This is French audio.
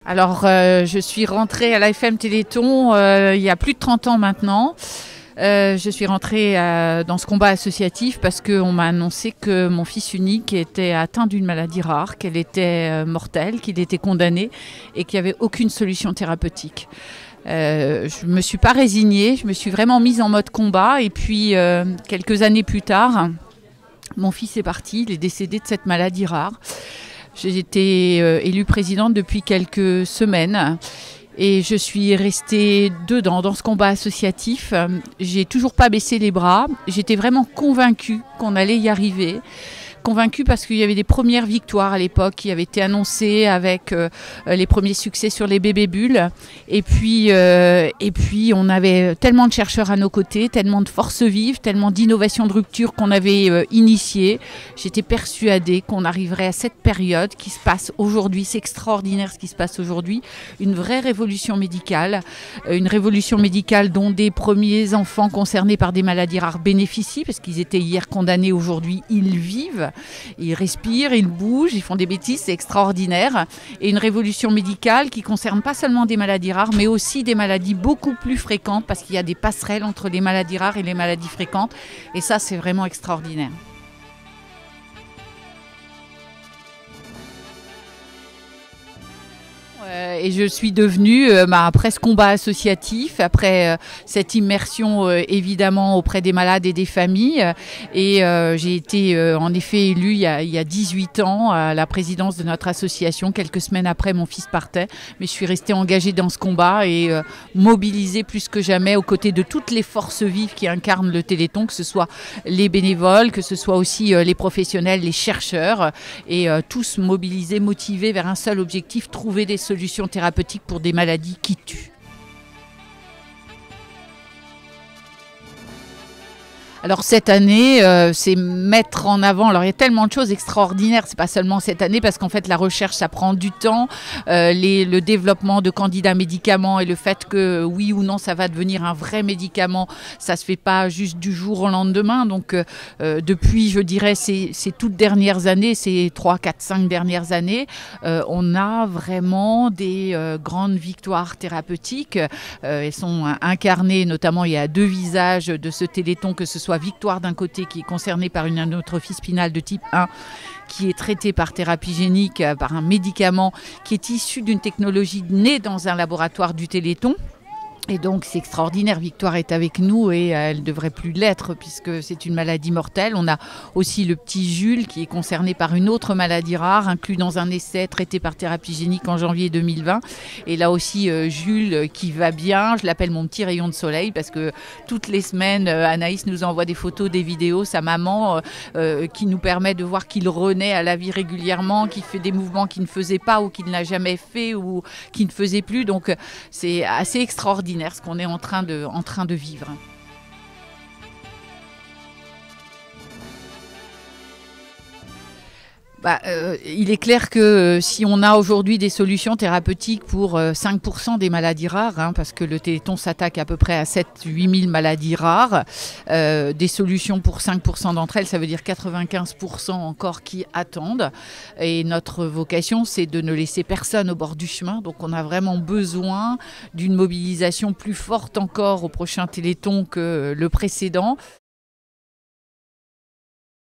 Je suis rentrée à l'AFM Téléthon il y a plus de 30 ans maintenant. Je suis rentrée dans ce combat associatif parce qu'on m'a annoncé que mon fils unique était atteint d'une maladie rare, qu'elle était mortelle, qu'il était condamné et qu'il n'y avait aucune solution thérapeutique. Je ne me suis pas résignée, je me suis vraiment mise en mode combat et puis quelques années plus tard, mon fils est parti, il est décédé de cette maladie rare. J'ai été élue présidente depuis quelques semaines et je suis restée dedans, dans ce combat associatif. J'ai toujours pas baissé les bras. J'étais vraiment convaincue qu'on allait y arriver. Convaincue parce qu'il y avait des premières victoires à l'époque qui avaient été annoncées avec les premiers succès sur les bébés bulles. Et puis on avait tellement de chercheurs à nos côtés, tellement de forces vives, tellement d'innovations de rupture qu'on avait initiées. J'étais persuadée qu'on arriverait à cette période qui se passe aujourd'hui. C'est extraordinaire ce qui se passe aujourd'hui. Une vraie révolution médicale. Une révolution médicale dont des premiers enfants concernés par des maladies rares bénéficient parce qu'ils étaient hier condamnés, aujourd'hui ils vivent. Ils respirent, ils bougent, ils font des bêtises, c'est extraordinaire. Et une révolution médicale qui concerne pas seulement des maladies rares, mais aussi des maladies beaucoup plus fréquentes, parce qu'il y a des passerelles entre les maladies rares et les maladies fréquentes. Et ça, c'est vraiment extraordinaire. Et je suis devenue après ce combat associatif, après cette immersion évidemment auprès des malades et des familles. Et j'ai été en effet élue il y a 18 ans à la présidence de notre association. Quelques semaines après, mon fils partait. Mais je suis restée engagée dans ce combat et mobilisée plus que jamais aux côtés de toutes les forces vives qui incarnent le Téléthon, que ce soit les bénévoles, que ce soit aussi les professionnels, les chercheurs, et tous mobilisés, motivés vers un seul objectif, trouver des solutions thérapeutiques pour des maladies qui tuent. Alors cette année, c'est mettre en avant. Alors il y a tellement de choses extraordinaires. C'est pas seulement cette année parce qu'en fait la recherche ça prend du temps. Le développement de candidats médicaments et le fait que oui ou non ça va devenir un vrai médicament, ça se fait pas juste du jour au lendemain. Donc depuis, je dirais ces toutes dernières années, ces 3, 4, 5 dernières années, on a vraiment des grandes victoires thérapeutiques. Elles sont incarnées, notamment il y a 2 visages de ce Téléthon, que ce soit Victoire d'un côté qui est concernée par une atrophie spinale de type 1 qui est traitée par thérapie génique, par un médicament qui est issu d'une technologie née dans un laboratoire du Téléthon. Et donc c'est extraordinaire, Victoire est avec nous et elle ne devrait plus l'être puisque c'est une maladie mortelle. On a aussi le petit Jules qui est concerné par une autre maladie rare, inclus dans un essai traité par thérapie génique en janvier 2020. Et là aussi Jules qui va bien, je l'appelle mon petit rayon de soleil parce que toutes les semaines Anaïs nous envoie des photos, des vidéos, sa maman qui nous permet de voir qu'il renaît à la vie régulièrement, qu'il fait des mouvements qu'il ne faisait pas ou qu'il n'a jamais fait ou qu'il ne faisait plus. Donc c'est assez extraordinaire ce qu'on est en train de vivre. Il est clair que si on a aujourd'hui des solutions thérapeutiques pour 5% des maladies rares, parce que le Téléthon s'attaque à peu près à 7-8 000 maladies rares, des solutions pour 5% d'entre elles, ça veut dire 95% encore qui attendent. Et notre vocation, c'est de ne laisser personne au bord du chemin. Donc on a vraiment besoin d'une mobilisation plus forte encore au prochain Téléthon que le précédent.